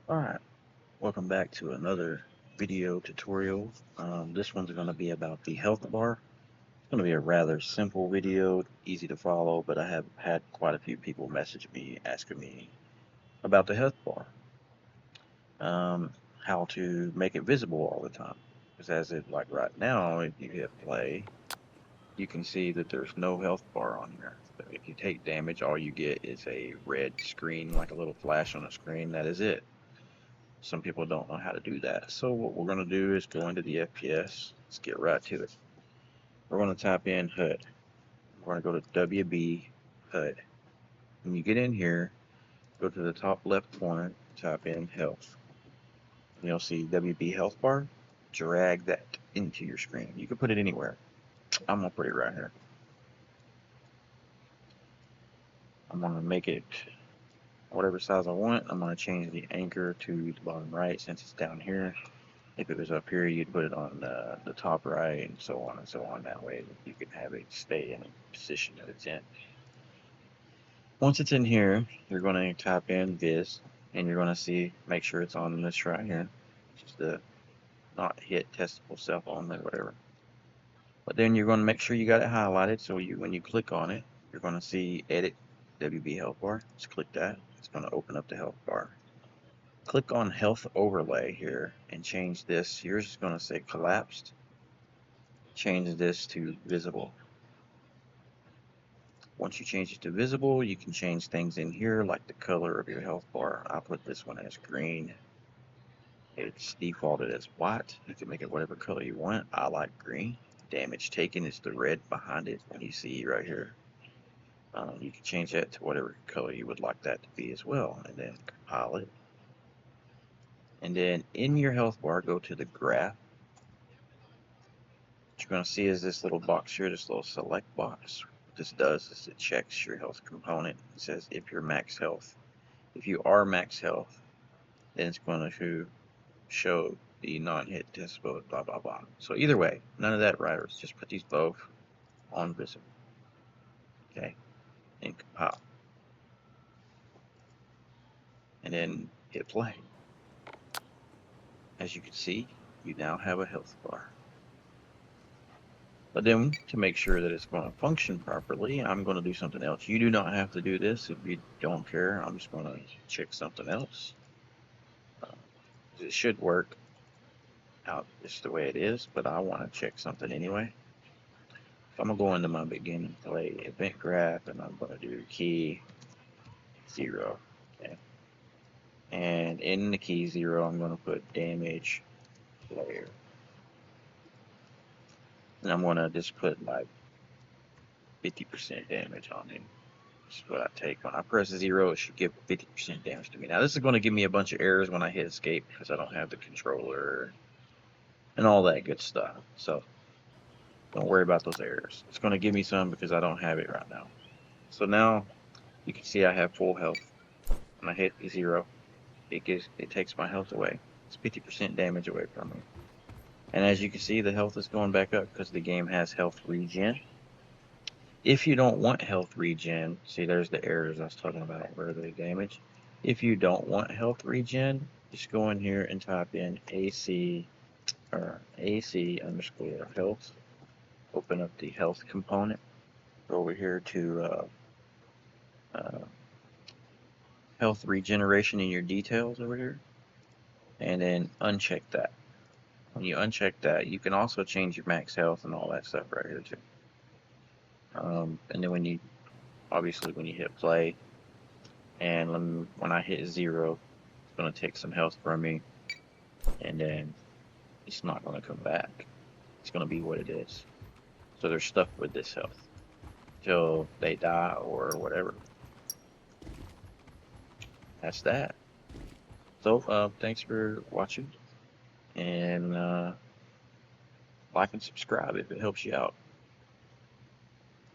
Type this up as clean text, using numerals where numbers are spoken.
Alright, welcome back to another video tutorial. This one's going to be about the health bar. It's going to be a rather simple video, easy to follow, but I have had quite a few people message me asking me about the health bar. How to make it visible all the time. Because as it like right now, if you hit play, you can see that there's no health bar on here. So if you take damage, all you get is a red screen, like a little flash on the screen. That is it. Some people don't know how to do that. So what we're going to do is go into the FPS. Let's get right to it. We're going to type in HUD. We're going to go to WB HUD. When you get in here, go to the top left corner, type in health. And you'll see WB health bar. Drag that into your screen. You can put it anywhere. I'm going to put it right here. I'm going to make it whatever size I want. I'm going to change the anchor to the bottom right since it's down here. If it was up here, you'd put it on the top right and so on and so on. That way you can have it stay in the position that it's in. Once it's in here, you're going to type in Viz, and you're going to see, make sure it's on this right here. Just the not hit testable self only, whatever. But then you're going to make sure you got it highlighted, so when you click on it, you're going to see Edit WB Health Bar. Just click that. It's going to open up the health bar. Click on Health Overlay here and change this. Yours is going to say Collapsed. Change this to Visible. Once you change it to visible, you can change things in here like the color of your health bar. I'll put this one as green. It's defaulted as white. You can make it whatever color you want. I like green. Damage taken is the red behind it. You see right here. You can change that to whatever color you would like that to be as well. And then compile it. And then in your health bar, go to the graph. What you're going to see is this little box here, this little select box. What this does is it checks your health component. It says if you're max health. If you are max health, then it's going to show the non-hit test mode, blah, blah, blah. So either way, none of that matters. Just put these both on visible. Okay, and compile. And then hit play. As you can see, you now have a health bar. But then to make sure that it's going to function properly, I'm going to do something else. You do not have to do this if you don't care. I'm just going to check something else. It should work out just the way it is, but I want to check something anyway. So I'm going to go into my beginning play event graph, and I'm going to do key 0. Okay. And in the key 0, I'm going to put damage player. And I'm going to just put like 50% damage on him. This is what I take. When I press 0, it should give 50% damage to me. Now, this is going to give me a bunch of errors when I hit escape because I don't have the controller and all that good stuff. So don't worry about those errors. It's going to give me some because I don't have it right now. So now you can see I have full health. When I hit 0, it takes my health away. It's 50% damage away from me. And as you can see, the health is going back up because the game has health regen. If you don't want health regen, see there's the errors I was talking about where they damage. If you don't want health regen, just go in here and type in AC or AC underscore health. Open up the health component. Go over here to health regeneration in your details over here, and then uncheck that. When you uncheck that, you can also change your max health and all that stuff right here too. And then when you hit play, and when I hit 0, it's going to take some health from me, and then it's not going to come back. It's going to be what it is. So they're stuck with this health till they die or whatever. That's that. So thanks for watching, and like and subscribe if it helps you out.